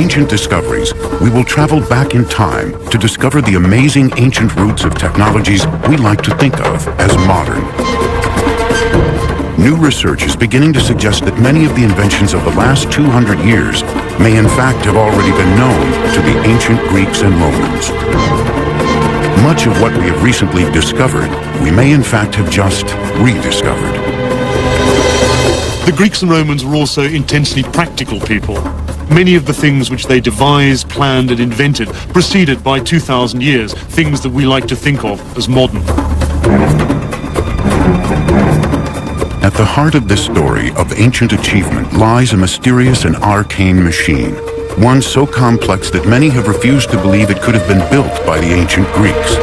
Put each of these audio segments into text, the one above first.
ancient discoveries, we will travel back in time to discover the amazing ancient roots of technologies we like to think of as modern. New research is beginning to suggest that many of the inventions of the last 200 years may in fact have already been known to the ancient Greeks and Romans. Much of what we have recently discovered, we may in fact have just rediscovered. The Greeks and Romans were also intensely practical people. Many of the things which they devised, planned, and invented preceded by 2,000 years, things that we like to think of as modern. At the heart of this story of ancient achievement lies a mysterious and arcane machine, one so complex that many have refused to believe it could have been built by the ancient Greeks.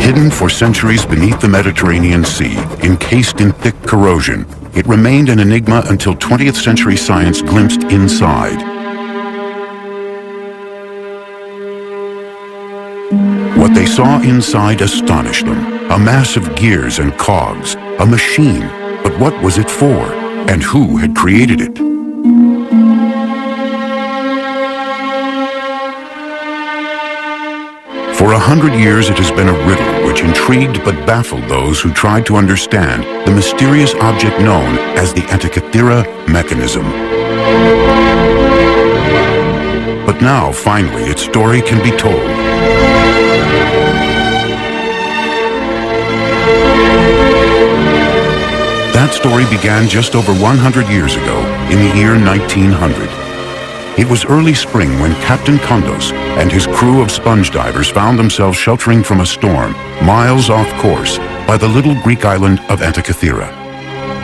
Hidden for centuries beneath the Mediterranean Sea, encased in thick corrosion, it remained an enigma until 20th century science glimpsed inside. What they saw inside astonished them. A mass of gears and cogs, a machine. But what was it for? And who had created it? For 100 years it has been a riddle which intrigued but baffled those who tried to understand the mysterious object known as the Antikythera mechanism. But now, finally, its story can be told. That story began just over 100 years ago, in the year 1900. It was early spring when Captain Kondos and his crew of sponge divers found themselves sheltering from a storm, miles off course, by the little Greek island of Antikythera.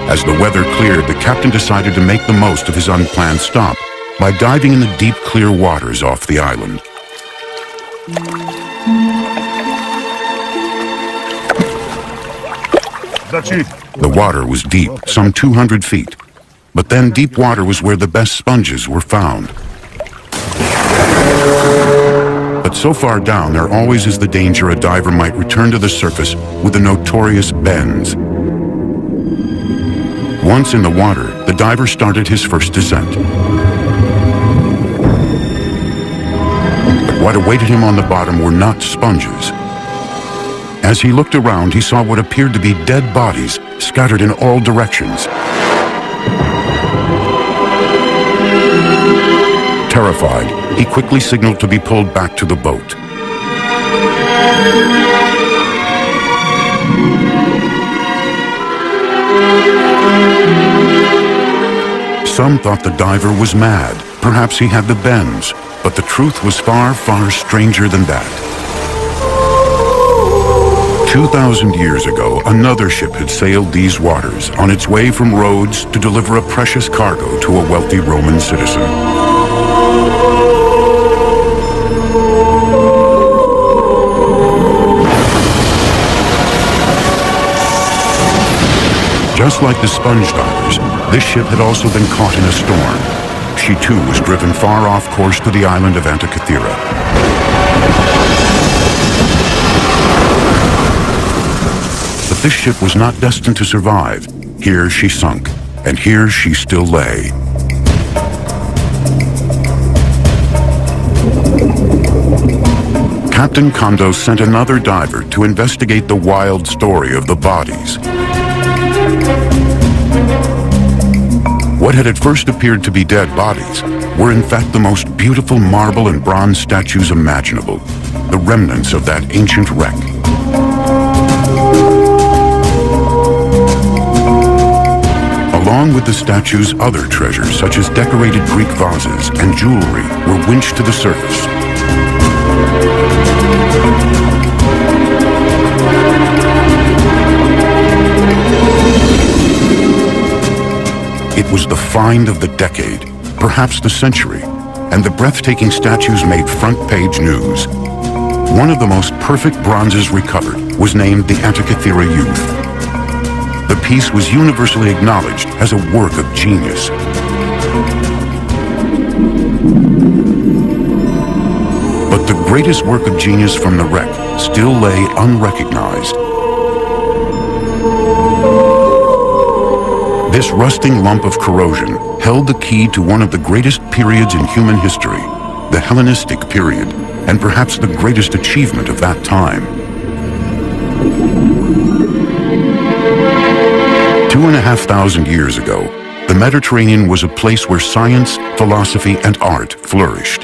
As the weather cleared, the captain decided to make the most of his unplanned stop by diving in the deep, clear waters off the island. That's it. The water was deep, some 200 feet. But then deep water was where the best sponges were found. But so far down, there always is the danger a diver might return to the surface with the notorious bends. Once in the water, the diver started his first descent. But what awaited him on the bottom were not sponges. As he looked around, he saw what appeared to be dead bodies scattered in all directions. Terrified, he quickly signaled to be pulled back to the boat. Some thought the diver was mad. Perhaps he had the bends. But the truth was far, far stranger than that. 2,000 years ago, another ship had sailed these waters on its way from Rhodes to deliver a precious cargo to a wealthy Roman citizen. Just like the sponge divers, this ship had also been caught in a storm. She too was driven far off course to the island of Antikythera. But this ship was not destined to survive. Here she sunk, and here she still lay. Captain Kondos sent another diver to investigate the wild story of the bodies. What had at first appeared to be dead bodies were in fact the most beautiful marble and bronze statues imaginable, the remnants of that ancient wreck. Along with the statues, other treasures such as decorated Greek vases and jewelry were winched to the surface. It was the find of the decade, perhaps the century, and the breathtaking statues made front-page news. One of the most perfect bronzes recovered was named the Antikythera Youth. The piece was universally acknowledged as a work of genius. But the greatest work of genius from the wreck still lay unrecognized. This rusting lump of corrosion held the key to one of the greatest periods in human history, the Hellenistic period, and perhaps the greatest achievement of that time. 2,500 years ago, the Mediterranean was a place where science, philosophy, and art flourished.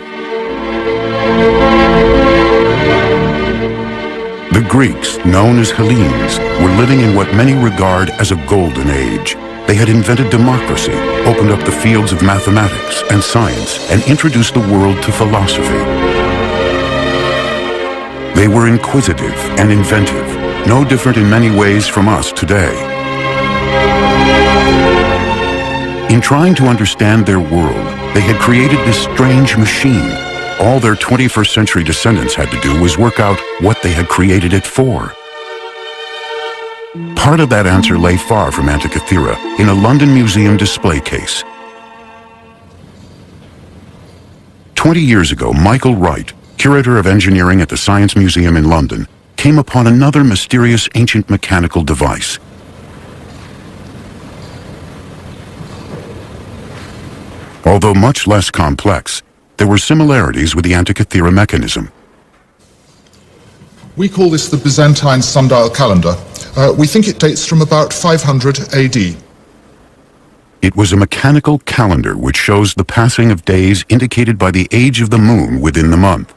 The Greeks, known as Hellenes, were living in what many regard as a golden age. They had invented democracy, opened up the fields of mathematics and science, and introduced the world to philosophy. They were inquisitive and inventive, no different in many ways from us today. In trying to understand their world, they had created this strange machine. All their 21st century descendants had to do was work out what they had created it for. Part of that answer lay far from Antikythera in a London museum display case. 20 years ago, Michael Wright, curator of engineering at the Science Museum in London, came upon another mysterious ancient mechanical device. Although much less complex, there were similarities with the Antikythera mechanism. We call this the Byzantine sundial calendar. We think it dates from about 500 AD. It was a mechanical calendar which shows the passing of days indicated by the age of the moon within the month.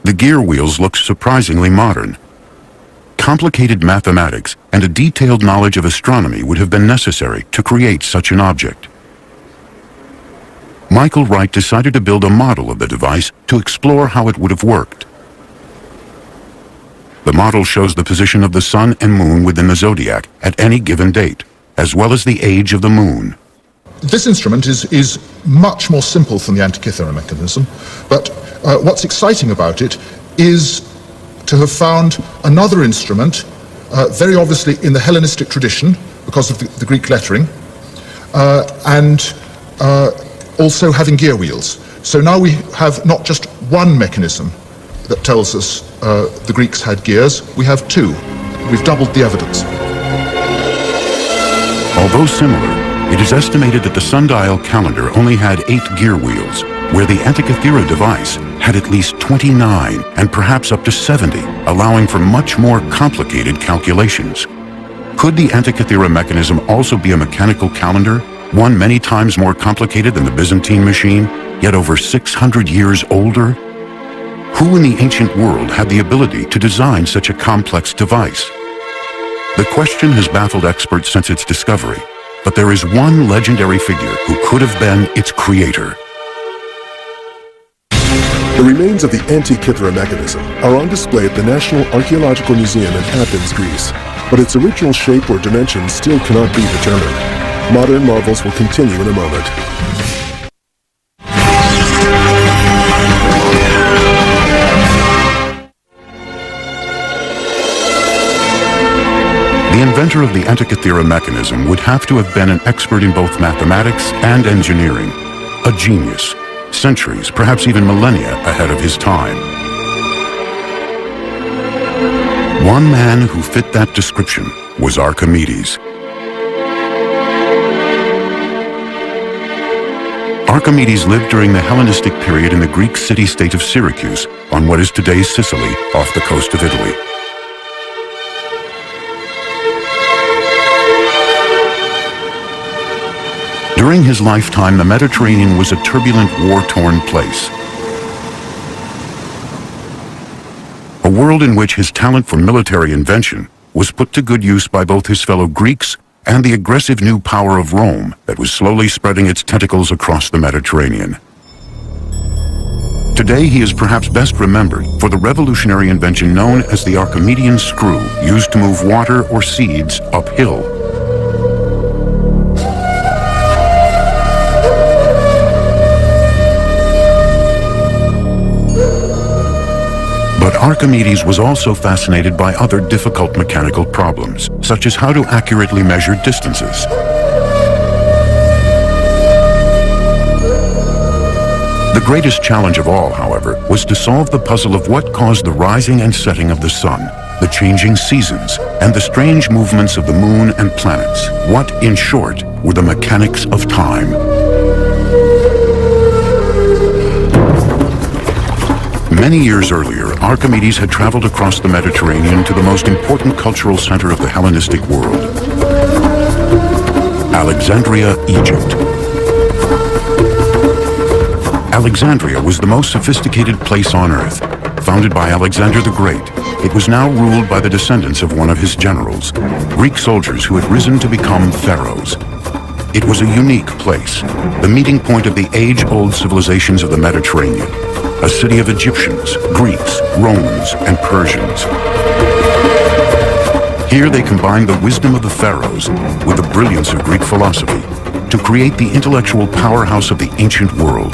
The gear wheels looked surprisingly modern. Complicated mathematics and a detailed knowledge of astronomy would have been necessary to create such an object. Michael Wright decided to build a model of the device to explore how it would have worked. The model shows the position of the sun and moon within the zodiac at any given date, as well as the age of the moon. This instrument is much more simple than the Antikythera mechanism, but what's exciting about it is to have found another instrument, very obviously in the Hellenistic tradition, because of the Greek lettering, and also having gear wheels. So now we have not just one mechanism that tells us the Greeks had gears, we have two. We've doubled the evidence. Although similar, it is estimated that the sundial calendar only had 8 gear wheels, where the Antikythera device had at least 29 and perhaps up to 70, allowing for much more complicated calculations. Could the Antikythera mechanism also be a mechanical calendar, one many times more complicated than the Byzantine machine, yet over 600 years older? Who in the ancient world had the ability to design such a complex device? The question has baffled experts since its discovery, but there is one legendary figure who could have been its creator. The remains of the Antikythera mechanism are on display at the National Archaeological Museum in Athens, Greece, but its original shape or dimensions still cannot be determined. Modern marvels will continue in a moment. The inventor of the Antikythera mechanism would have to have been an expert in both mathematics and engineering, a genius, centuries, perhaps even millennia ahead of his time. One man who fit that description was Archimedes. Archimedes lived during the Hellenistic period in the Greek city-state of Syracuse, on what is today's Sicily, off the coast of Italy. During his lifetime, the Mediterranean was a turbulent, war-torn place. A world in which his talent for military invention was put to good use by both his fellow Greeks and the aggressive new power of Rome that was slowly spreading its tentacles across the Mediterranean. Today, he is perhaps best remembered for the revolutionary invention known as the Archimedean screw, used to move water or seeds uphill. But Archimedes was also fascinated by other difficult mechanical problems, such as how to accurately measure distances. The greatest challenge of all, however, was to solve the puzzle of what caused the rising and setting of the sun, the changing seasons, and the strange movements of the moon and planets. What, in short, were the mechanics of time? Many years earlier, Archimedes had traveled across the Mediterranean to the most important cultural center of the Hellenistic world, Alexandria, Egypt. Alexandria was the most sophisticated place on earth. Founded by Alexander the Great, it was now ruled by the descendants of one of his generals, Greek soldiers who had risen to become pharaohs. It was a unique place, the meeting point of the age-old civilizations of the Mediterranean, a city of Egyptians, Greeks, Romans, and Persians. Here they combined the wisdom of the pharaohs with the brilliance of Greek philosophy to create the intellectual powerhouse of the ancient world.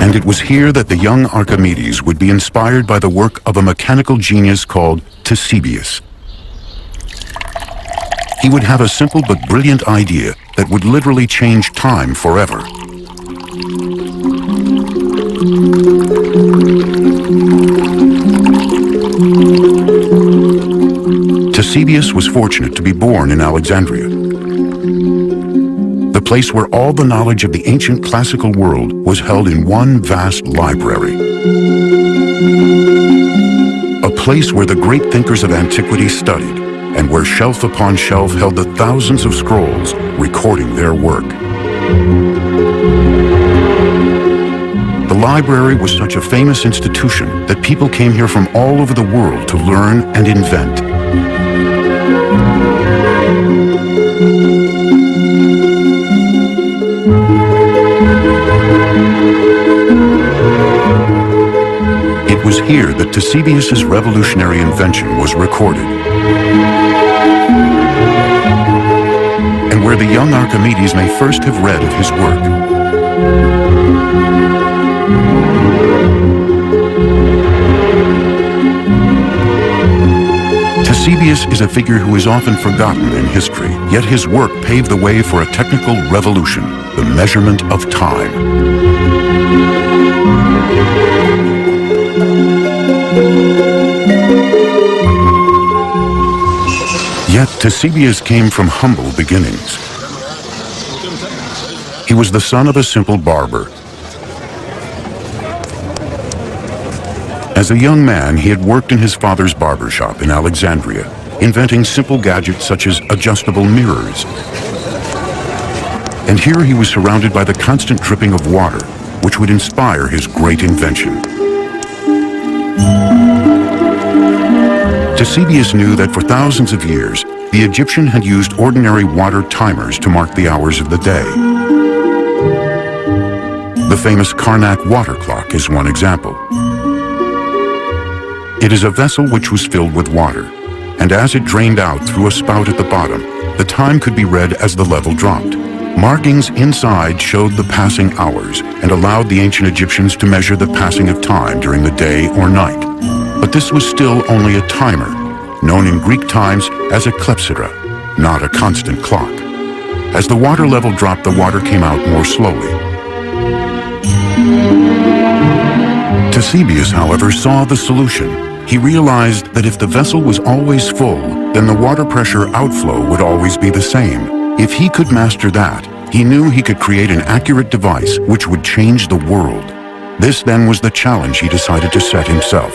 And it was here that the young Archimedes would be inspired by the work of a mechanical genius called Ctesibius. He would have a simple but brilliant idea that would literally change time forever. Ctesibius was fortunate to be born in Alexandria, the place where all the knowledge of the ancient classical world was held in one vast library. A place where the great thinkers of antiquity studied, and where shelf upon shelf held the thousands of scrolls recording their work. The library was such a famous institution that people came here from all over the world to learn and invent. It was here that Ctesibius' revolutionary invention was recorded, and where the young Archimedes may first have read of his work. Ctesibius is a figure who is often forgotten in history, yet his work paved the way for a technical revolution, the measurement of time. Yet Ctesibius came from humble beginnings. He was the son of a simple barber. As a young man, he had worked in his father's barber shop in Alexandria, inventing simple gadgets such as adjustable mirrors. And here he was surrounded by the constant dripping of water, which would inspire his great invention. Ctesibius knew that for thousands of years, the Egyptian had used ordinary water timers to mark the hours of the day. The famous Karnak water clock is one example. It is a vessel which was filled with water, and as it drained out through a spout at the bottom, the time could be read as the level dropped. Markings inside showed the passing hours and allowed the ancient Egyptians to measure the passing of time during the day or night. But this was still only a timer, known in Greek times as a clepsydra, not a constant clock. As the water level dropped, the water came out more slowly. Ctesibius, however, saw the solution. He realized that if the vessel was always full, then the water pressure outflow would always be the same. If he could master that, he knew he could create an accurate device which would change the world. This then was the challenge he decided to set himself.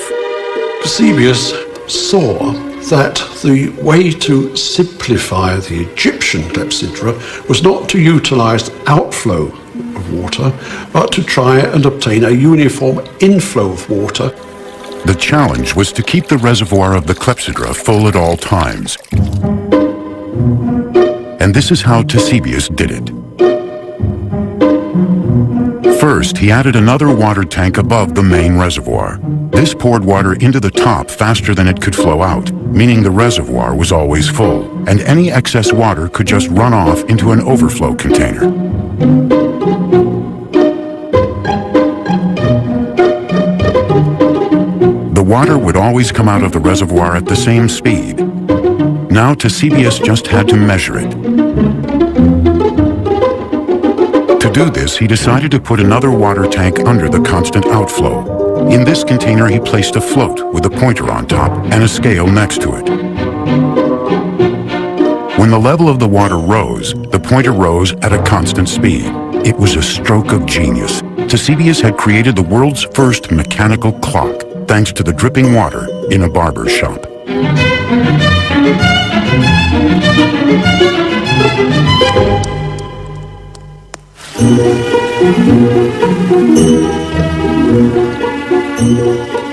Ctesibius saw that the way to simplify the Egyptian clepsydra was not to utilize the outflow of water, but to try and obtain a uniform inflow of water. The challenge was to keep the reservoir of the clepsydra full at all times. And this is how Ctesibius did it. First, he added another water tank above the main reservoir. This poured water into the top faster than it could flow out, meaning the reservoir was always full, and any excess water could just run off into an overflow container. The water would always come out of the reservoir at the same speed. Now Ctesibius just had to measure it. To do this, he decided to put another water tank under the constant outflow. In this container, he placed a float with a pointer on top and a scale next to it. When the level of the water rose, the pointer rose at a constant speed. It was a stroke of genius. Eusebius had created the world's first mechanical clock, thanks to the dripping water in a barber's shop.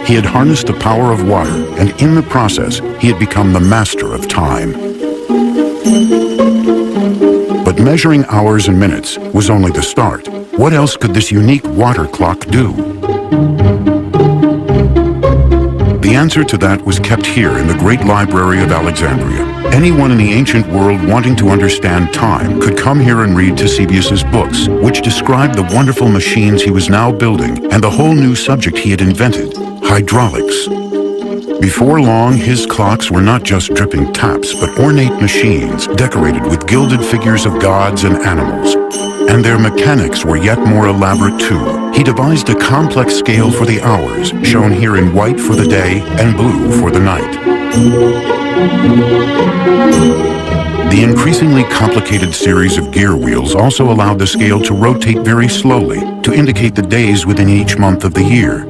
He had harnessed the power of water, and in the process, he had become the master of time. But measuring hours and minutes was only the start. What else could this unique water clock do? The answer to that was kept here in the Great Library of Alexandria. Anyone in the ancient world wanting to understand time could come here and read Eusebius's books, which described the wonderful machines he was now building and the whole new subject he had invented, hydraulics. Before long, his clocks were not just dripping taps, but ornate machines decorated with gilded figures of gods and animals. And their mechanics were yet more elaborate too. He devised a complex scale for the hours, shown here in white for the day and blue for the night. The increasingly complicated series of gear wheels also allowed the scale to rotate very slowly to indicate the days within each month of the year.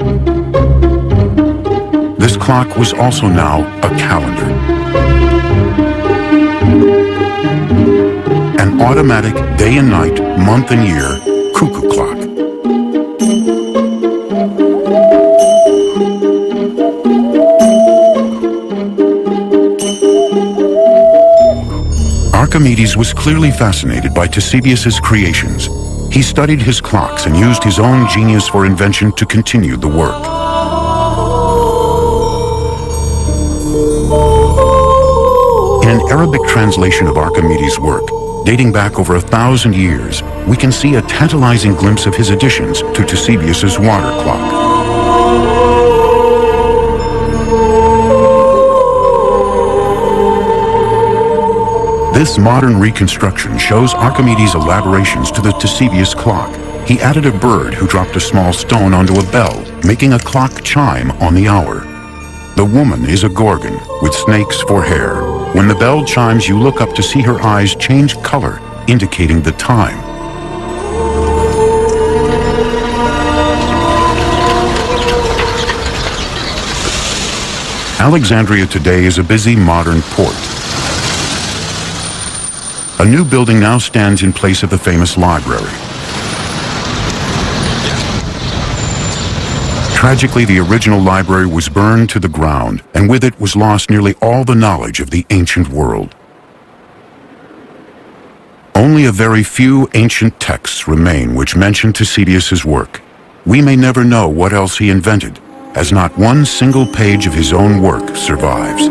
This clock was also now a calendar. An automatic day and night, month and year cuckoo clock. Archimedes was clearly fascinated by Eusebius's creations. He studied his clocks and used his own genius for invention to continue the work. In an Arabic translation of Archimedes' work, dating back over 1,000 years, we can see a tantalizing glimpse of his additions to Eusebius's water clock. This modern reconstruction shows Archimedes' elaborations to the Eusebius clock. He added a bird who dropped a small stone onto a bell, making a clock chime on the hour. The woman is a gorgon with snakes for hair. When the bell chimes, you look up to see her eyes change color, indicating the time. Alexandria today is a busy modern port. A new building now stands in place of the famous library. Tragically, the original library was burned to the ground, and with it was lost nearly all the knowledge of the ancient world. Only a very few ancient texts remain which mention Eusebius's work. We may never know what else he invented, as not one single page of his own work survives.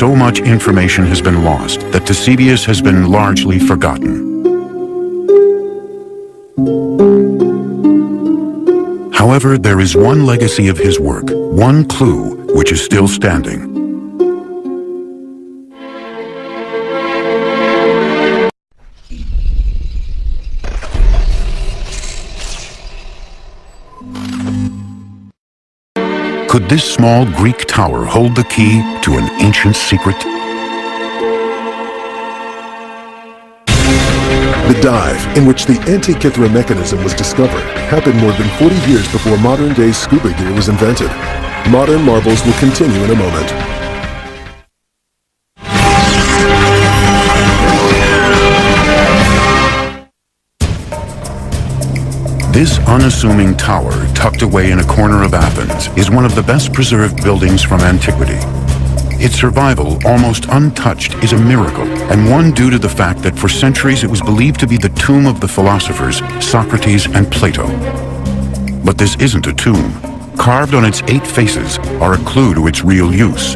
So much information has been lost that Eusebius has been largely forgotten. However, there is one legacy of his work, one clue which is still standing. Could this small Greek tower hold the key to an ancient secret? The dive, in which the Antikythera mechanism was discovered, happened more than 40 years before modern-day scuba gear was invented. Modern marvels will continue in a moment. This unassuming tower, tucked away in a corner of Athens, is one of the best preserved buildings from antiquity. Its survival, almost untouched, is a miracle, and one due to the fact that for centuries it was believed to be the tomb of the philosophers Socrates and Plato. But this isn't a tomb. Carved on its 8 faces are a clue to its real use.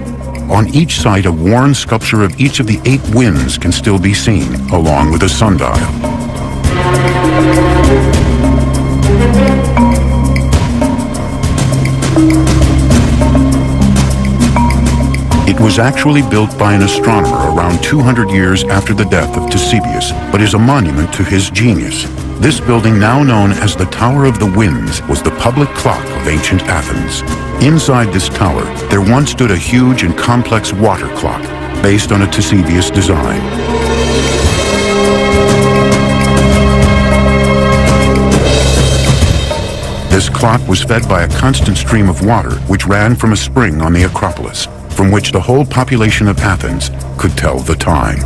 On each side, a worn sculpture of each of the 8 winds can still be seen, along with a sundial. It was actually built by an astronomer around 200 years after the death of Eusebius, but is a monument to his genius. This building, now known as the Tower of the Winds, was the public clock of ancient Athens. Inside this tower, there once stood a huge and complex water clock based on a Ctesibius design. This clock was fed by a constant stream of water which ran from a spring on the Acropolis, from which the whole population of Athens could tell the time.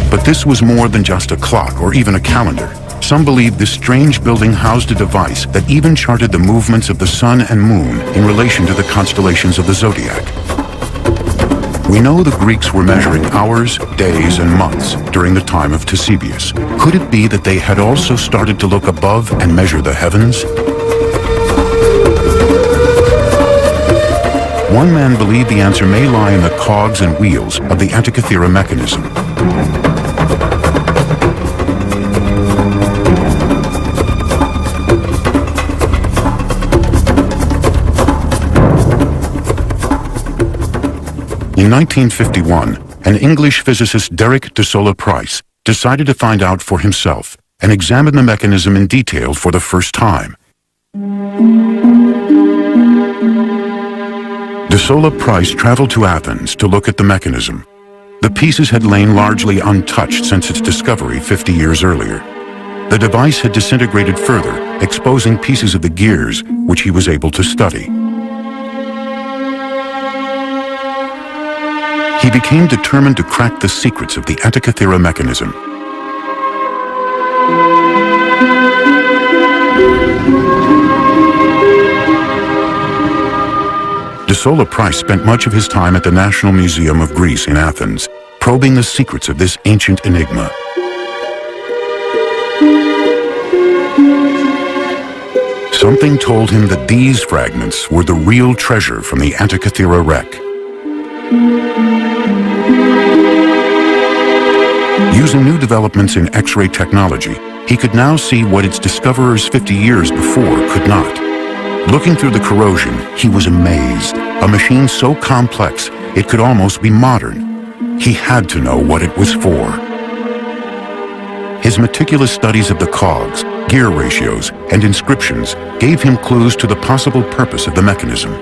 But this was more than just a clock or even a calendar. Some believe this strange building housed a device that even charted the movements of the sun and moon in relation to the constellations of the zodiac. We know the Greeks were measuring hours, days, and months during the time of Ctesibius. Could it be that they had also started to look above and measure the heavens? One man believed the answer may lie in the cogs and wheels of the Antikythera mechanism. In 1951, an English physicist, Derek de Solla Price, decided to find out for himself and examine the mechanism in detail for the first time. De Solla Price traveled to Athens to look at the mechanism. The pieces had lain largely untouched since its discovery 50 years earlier. The device had disintegrated further, exposing pieces of the gears which he was able to study. He became determined to crack the secrets of the Antikythera mechanism. De Solla Price spent much of his time at the National Museum of Greece in Athens, probing the secrets of this ancient enigma. Something told him that these fragments were the real treasure from the Antikythera wreck. Using new developments in X-ray technology, he could now see what its discoverers 50 years before could not. Looking through the corrosion, he was amazed. A machine so complex, it could almost be modern. He had to know what it was for. His meticulous studies of the cogs, gear ratios, and inscriptions gave him clues to the possible purpose of the mechanism.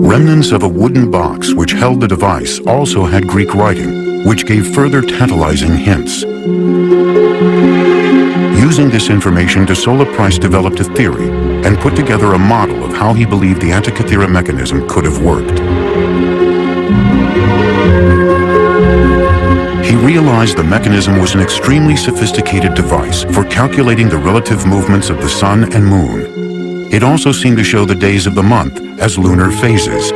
Remnants of a wooden box which held the device also had Greek writing, which gave further tantalizing hints. Using this information, De Solla Price developed a theory and put together a model of how he believed the Antikythera mechanism could have worked. He realized the mechanism was an extremely sophisticated device for calculating the relative movements of the sun and moon. It also seemed to show the days of the month as lunar phases.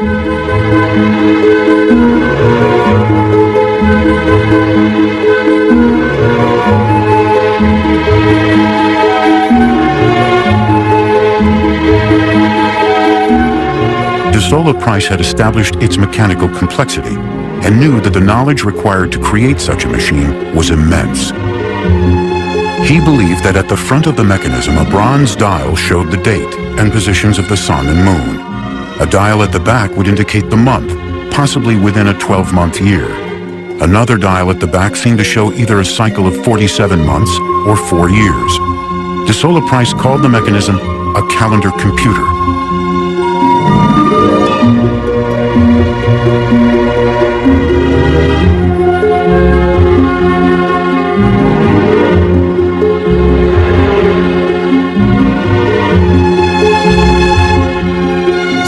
De Solla Price had established its mechanical complexity and knew that the knowledge required to create such a machine was immense. He believed that at the front of the mechanism, a bronze dial showed the date and positions of the sun and moon. A dial at the back would indicate the month, possibly within a 12-month year. Another dial at the back seemed to show either a cycle of 47 months or 4 years. De Solla Price called the mechanism a calendar computer.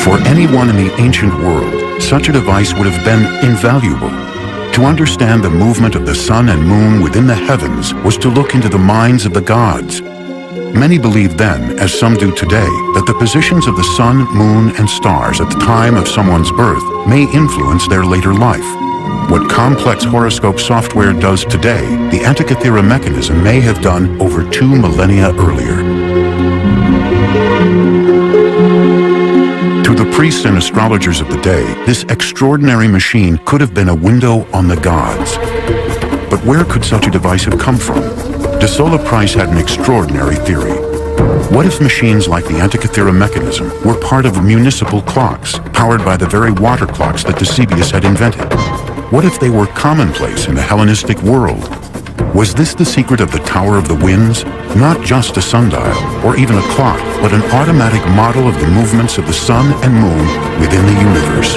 For anyone in the ancient world, such a device would have been invaluable. To understand the movement of the sun and moon within the heavens was to look into the minds of the gods. Many believed then, as some do today, that the positions of the sun, moon, and stars at the time of someone's birth may influence their later life. What complex horoscope software does today, the Antikythera mechanism may have done over 2 millennia earlier. To the priests and astrologers of the day, this extraordinary machine could have been a window on the gods. But where could such a device have come from? De Solla Price had an extraordinary theory. What if machines like the Antikythera mechanism were part of municipal clocks, powered by the very water clocks that Ctesibius had invented? What if they were commonplace in the Hellenistic world? Was this the secret of the Tower of the Winds? Not just a sundial or even a clock, but an automatic model of the movements of the sun and moon within the universe.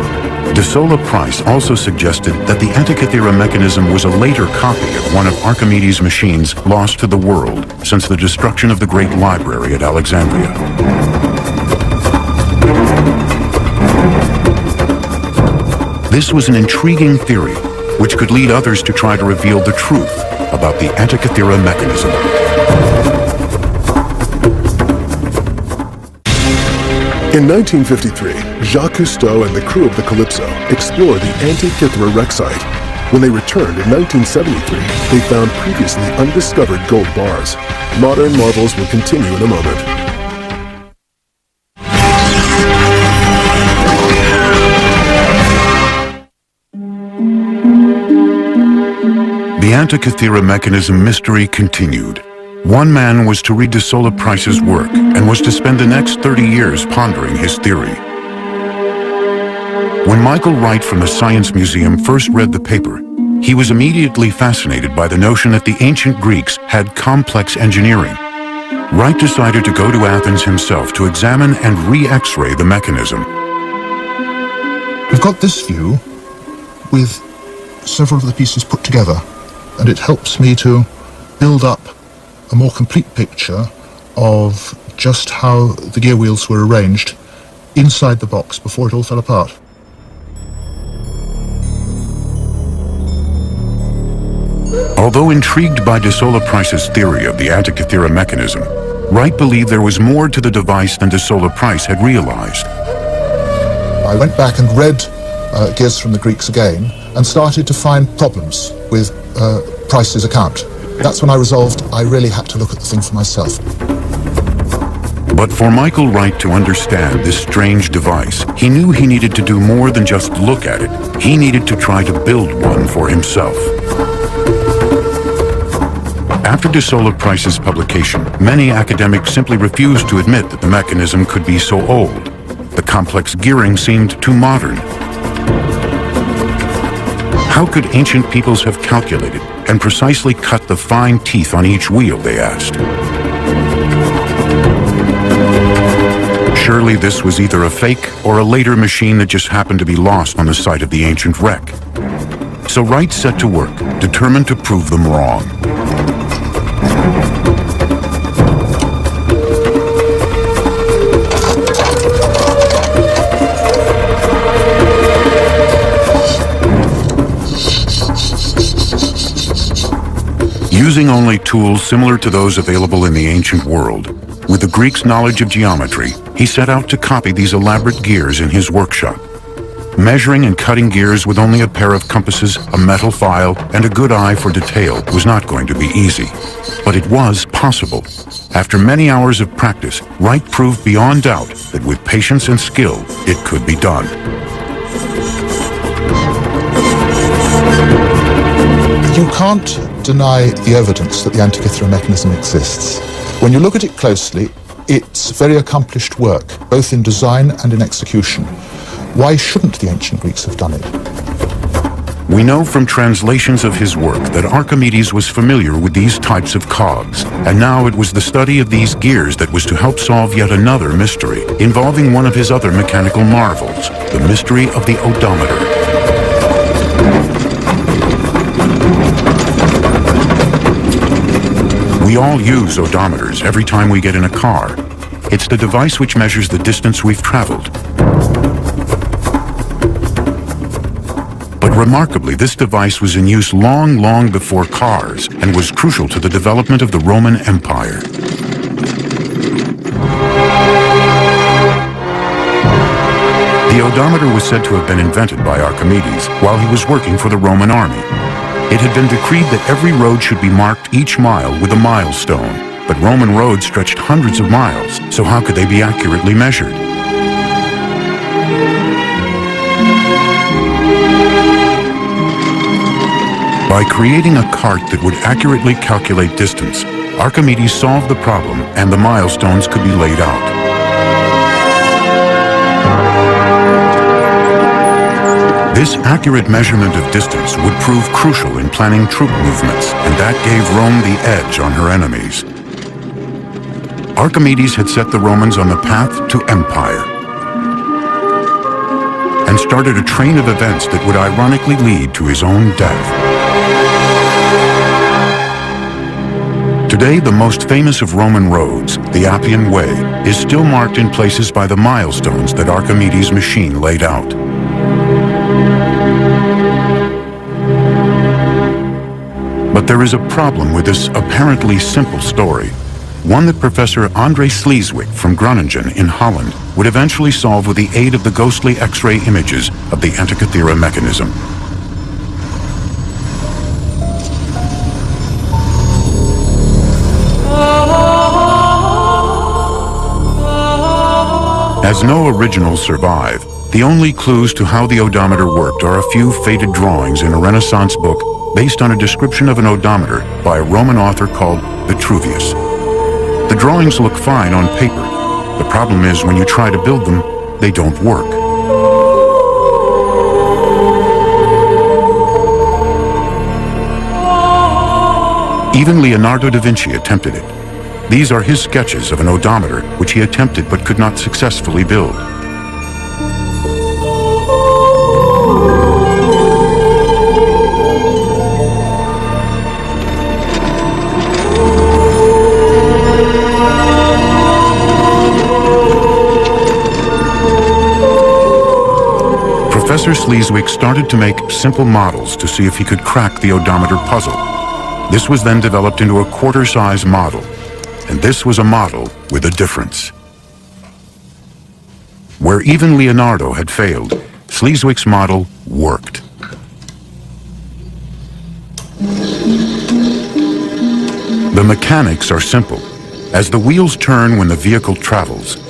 De Sola Price also suggested that the Antikythera mechanism was a later copy of one of Archimedes' machines lost to the world since the destruction of the Great Library at Alexandria. This was an intriguing theory, which could lead others to try to reveal the truth about the Antikythera mechanism. In 1953, Jacques Cousteau and the crew of the Calypso explored the Antikythera wreck site. When they returned in 1973, they found previously undiscovered gold bars. Modern marvels will continue in a moment. The Antikythera mechanism mystery continued. One man was to read De Sola Price's work and was to spend the next 30 years pondering his theory. When Michael Wright from the Science Museum first read the paper, he was immediately fascinated by the notion that the ancient Greeks had complex engineering. Wright decided to go to Athens himself to examine and re-X-ray the mechanism. We've got this view with several of the pieces put together, and it helps me to build up a more complete picture of just how the gear wheels were arranged inside the box before it all fell apart. Although intrigued by De Sola Price's theory of the Antikythera mechanism, Wright believed there was more to the device than De Sola Price had realized. I went back and read Gears from the Greeks again and started to find problems with Price's account. That's when I resolved I really had to look at the thing for myself. But for Michael Wright to understand this strange device, he knew he needed to do more than just look at it. He needed to try to build one for himself. After De Sola Price's publication, many academics simply refused to admit that the mechanism could be so old. The complex gearing seemed too modern. How could ancient peoples have calculated and precisely cut the fine teeth on each wheel, they asked. Surely this was either a fake or a later machine that just happened to be lost on the site of the ancient wreck. So Wright set to work, determined to prove them wrong. Using only tools similar to those available in the ancient world, with the Greeks' knowledge of geometry, he set out to copy these elaborate gears in his workshop. Measuring and cutting gears with only a pair of compasses, a metal file, and a good eye for detail was not going to be easy. But it was possible. After many hours of practice, Wright proved beyond doubt that with patience and skill, it could be done. You can't deny the evidence that the Antikythera mechanism exists. When you look at it closely, it's very accomplished work, both in design and in execution. Why shouldn't the ancient Greeks have done it? We know from translations of his work that Archimedes was familiar with these types of cogs, and now it was the study of these gears that was to help solve yet another mystery, involving one of his other mechanical marvels, the mystery of the odometer. We all use odometers every time we get in a car. It's the device which measures the distance we've traveled. But remarkably, this device was in use long before cars and was crucial to the development of the Roman Empire. The odometer was said to have been invented by Archimedes while he was working for the Roman army. It had been decreed that every road should be marked each mile with a milestone, but Roman roads stretched hundreds of miles, so how could they be accurately measured? By creating a cart that would accurately calculate distance, Archimedes solved the problem and the milestones could be laid out. This accurate measurement of distance would prove crucial in planning troop movements, and that gave Rome the edge on her enemies. Archimedes had set the Romans on the path to empire and started a train of events that would ironically lead to his own death. Today, the most famous of Roman roads, the Appian Way, is still marked in places by the milestones that Archimedes' machine laid out. But there is a problem with this apparently simple story, one that Professor André Sleeswyk from Groningen in Holland would eventually solve with the aid of the ghostly X-ray images of the Antikythera mechanism. As no originals survive, the only clues to how the odometer worked are a few faded drawings in a Renaissance book based on a description of an odometer by a Roman author called Vitruvius. The drawings look fine on paper. The problem is when you try to build them, they don't work. Even Leonardo da Vinci attempted it. These are his sketches of an odometer which he attempted but could not successfully build. Professor Sleeswyk started to make simple models to see if he could crack the odometer puzzle. This was then developed into a quarter-size model, and this was a model with a difference. Where even Leonardo had failed, Sleeswyk's model worked. The mechanics are simple. As the wheels turn when the vehicle travels,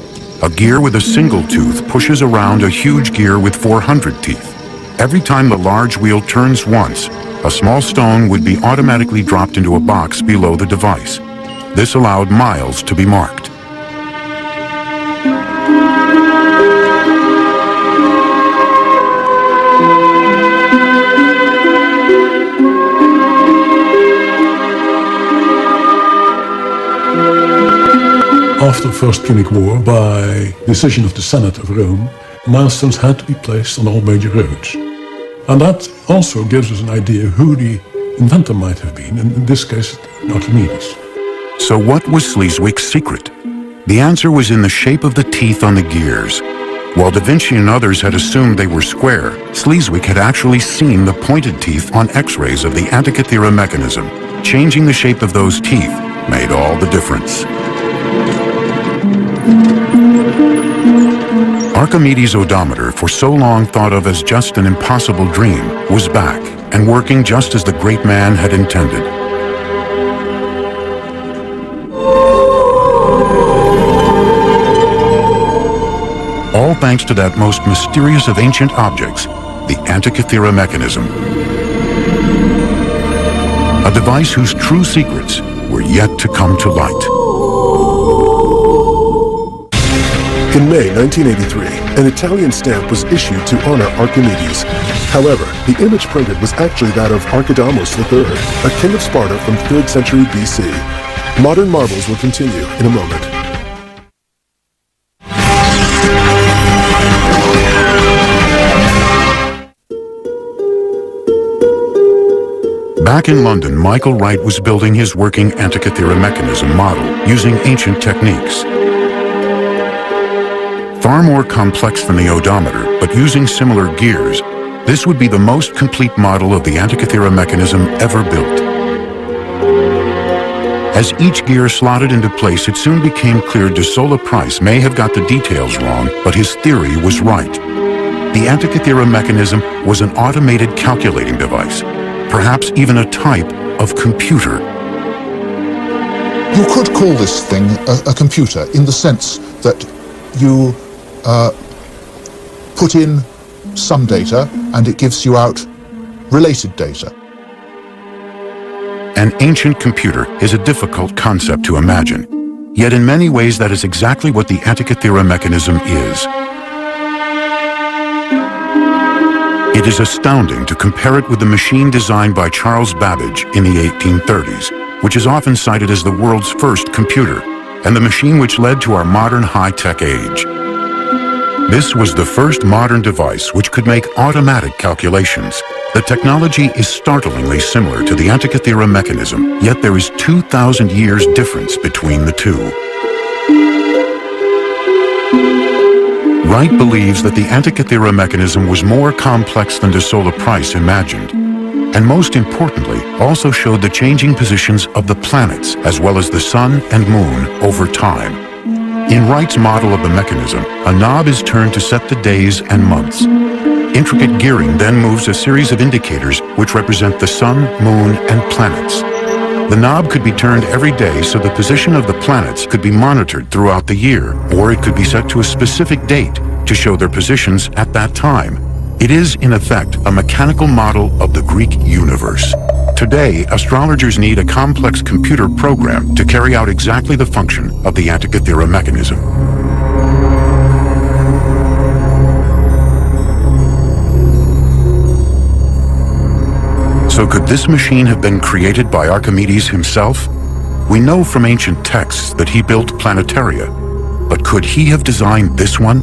a gear with a single tooth pushes around a huge gear with 400 teeth. Every time the large wheel turns once, a small stone would be automatically dropped into a box below the device. This allowed miles to be marked. After the First Punic War, by decision of the Senate of Rome, milestones had to be placed on all major roads. And that also gives us an idea who the inventor might have been, and in this case, Archimedes. So what was Sleeswyk's secret? The answer was in the shape of the teeth on the gears. While Da Vinci and others had assumed they were square, Sleeswyk had actually seen the pointed teeth on X-rays of the Antikythera mechanism. Changing the shape of those teeth made all the difference. Archimedes' odometer, for so long thought of as just an impossible dream, was back and working just as the great man had intended. All thanks to that most mysterious of ancient objects, the Antikythera mechanism. A device whose true secrets were yet to come to light. In May 1983, an Italian stamp was issued to honor Archimedes. However, the image printed was actually that of Archidamos III, a king of Sparta from 3rd century BC. Modern marvels will continue in a moment. Back in London, Michael Wright was building his working Antikythera mechanism model using ancient techniques. Far more complex than the odometer, but using similar gears, this would be the most complete model of the Antikythera mechanism ever built. As each gear slotted into place, it soon became clear de Sola Price may have got the details wrong, but his theory was right. The Antikythera mechanism was an automated calculating device, perhaps even a type of computer. You could call this thing a computer in the sense that you put in some data and it gives you out related data. An ancient computer is a difficult concept to imagine, yet in many ways that is exactly what the Antikythera mechanism is. It is astounding to compare it with the machine designed by Charles Babbage in the 1830s, which is often cited as the world's first computer, and the machine which led to our modern high-tech age. This was the first modern device which could make automatic calculations. The technology is startlingly similar to the Antikythera mechanism, yet there is 2,000 years difference between the two. Wright believes that the Antikythera mechanism was more complex than de Sola Price imagined, and most importantly, also showed the changing positions of the planets as well as the sun and moon over time. In Wright's model of the mechanism, a knob is turned to set the days and months. Intricate gearing then moves a series of indicators which represent the sun, moon, and planets. The knob could be turned every day so the position of the planets could be monitored throughout the year, or it could be set to a specific date to show their positions at that time. It is, in effect, a mechanical model of the Greek universe. Today, astrologers need a complex computer program to carry out exactly the function of the Antikythera mechanism. So could this machine have been created by Archimedes himself? We know from ancient texts that he built planetaria, but could he have designed this one?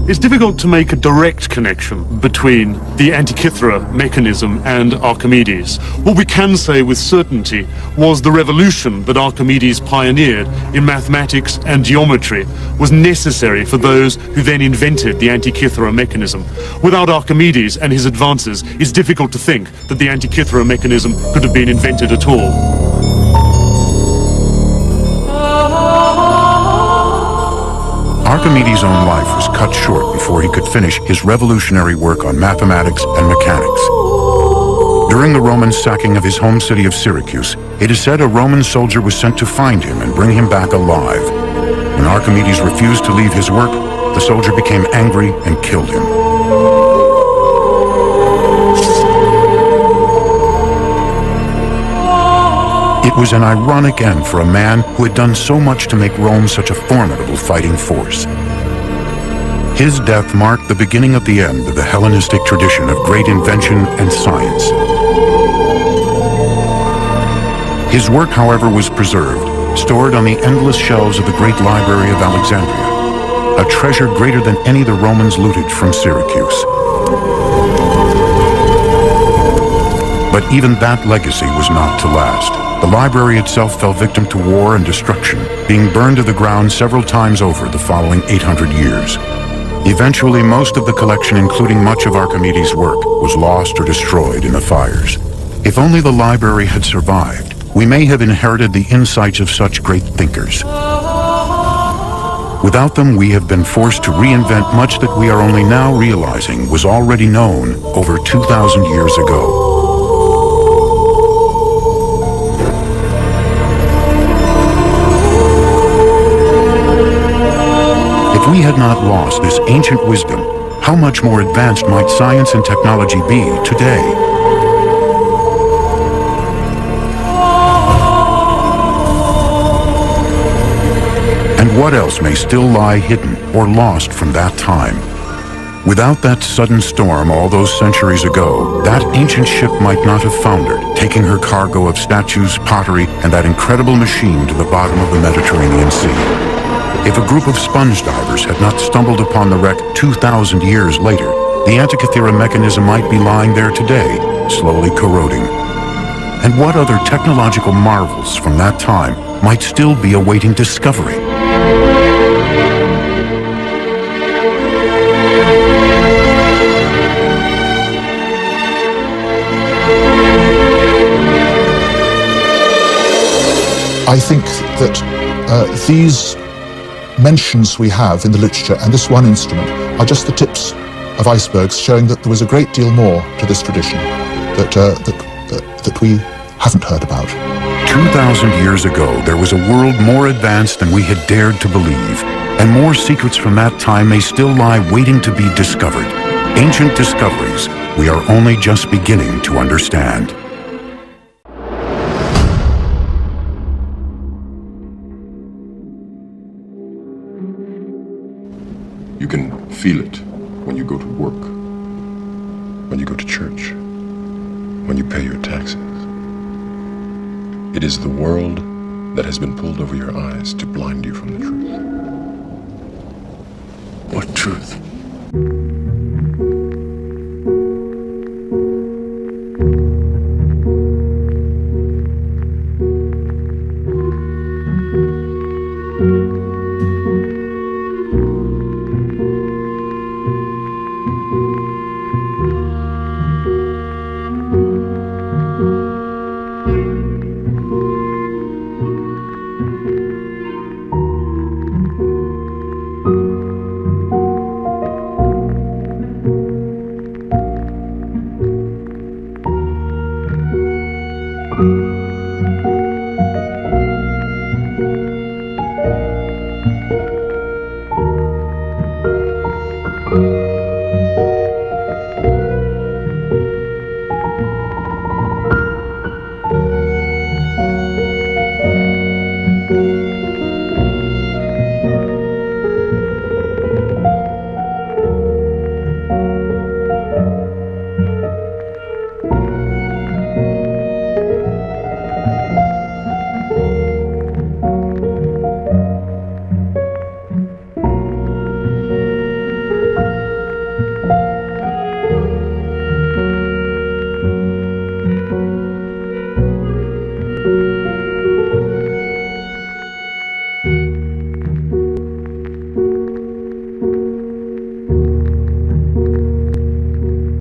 It's difficult to make a direct connection between the Antikythera mechanism and Archimedes. What we can say with certainty was the revolution that Archimedes pioneered in mathematics and geometry was necessary for those who then invented the Antikythera mechanism. Without Archimedes and his advances, it's difficult to think that the Antikythera mechanism could have been invented at all. Archimedes' own life was cut short before he could finish his revolutionary work on mathematics and mechanics. During the Roman sacking of his home city of Syracuse, it is said a Roman soldier was sent to find him and bring him back alive. When Archimedes refused to leave his work, the soldier became angry and killed him. It was an ironic end for a man who had done so much to make Rome such a formidable fighting force. His death marked the beginning of the end of the Hellenistic tradition of great invention and science. His work, however, was preserved, stored on the endless shelves of the great library of Alexandria, a treasure greater than any the Romans looted from Syracuse. But even that legacy was not to last. The library itself fell victim to war and destruction, being burned to the ground several times over the following 800 years. Eventually, most of the collection, including much of Archimedes' work, was lost or destroyed in the fires. If only the library had survived, we may have inherited the insights of such great thinkers. Without them, we have been forced to reinvent much that we are only now realizing was already known over 2,000 years ago. If we had not lost this ancient wisdom, how much more advanced might science and technology be today? And what else may still lie hidden or lost from that time? Without that sudden storm all those centuries ago, that ancient ship might not have foundered, taking her cargo of statues, pottery, and that incredible machine to the bottom of the Mediterranean Sea. If a group of sponge divers had not stumbled upon the wreck 2,000 years later, the Antikythera mechanism might be lying there today, slowly corroding. And what other technological marvels from that time might still be awaiting discovery? I think that these mentions we have in the literature and this one instrument are just the tips of icebergs showing that there was a great deal more to this tradition that we haven't heard about. 2,000 years ago, there was a world more advanced than we had dared to believe, and more secrets from that time may still lie waiting to be discovered. Ancient discoveries we are only just beginning to understand. You can feel it when you go to work. when you go to church, when you pay your taxes. It is the world that has been pulled over your eyes to blind you from the truth. What truth?